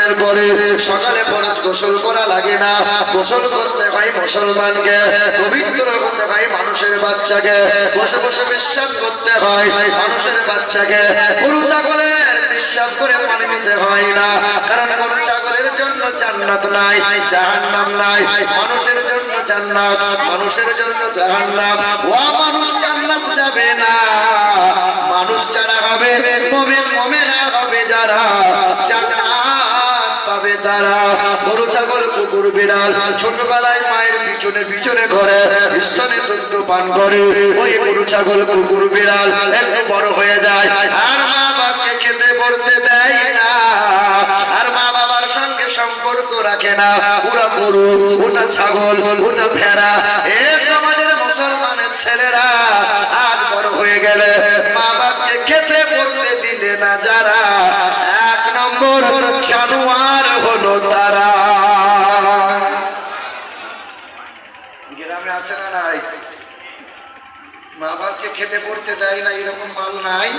ফজরের পরে সকালে ফরজ গোসল করা লাগে না, গোসল করতে হয় মুসলমানকে, পবিত্র করতে হয় মানুষের বাচ্চাকে, বসে বসে বিশ্বাস করতে হয় মানুষের বাচ্চাকে। গরু ছাগলের বিশ্বাস করে পানি নিতে হয় না, কারণ গরু ছাগলের জন্য জান্নাত নাই, জাহান্নাম নাই। মানুষের জন্য জান্নাত, মানুষের জন্য জাহান্নাম। ও মানুষ জান্নাত যাবে না, মানুষ যারা হবে মুমিন মুমিনা হবে যারা, জান্নাত পাবে তারা। গরু ছাগল কুকুর বিড়াল ছোটবেলায় মায়ের পিছনে পিছনে ঘরে স্তনে দুগ্ধ পান করে, ওই গরু ছাগল কুকুর বিড়াল একটু বড় হয়ে যায় আর মা বাবাকে খেতে পড়তে দেয় না, আর মা বাবার সঙ্গে সম্পর্ক রাখে না। ওরা গরু, ওটা ছাগল, ওটা ভেড়া। এ সমাজের মুসলমানের ছেলেরা আজ বড় হয়ে গেলে মা বাবাকে খেতে পড়তে দিলে না যারা, এক নম্বর জানোয়ার হলো তারা। গ্রামে আছে না নাই? মা বাবাকে খেতে পড়তে দেয় না, এরকম মাল নাই।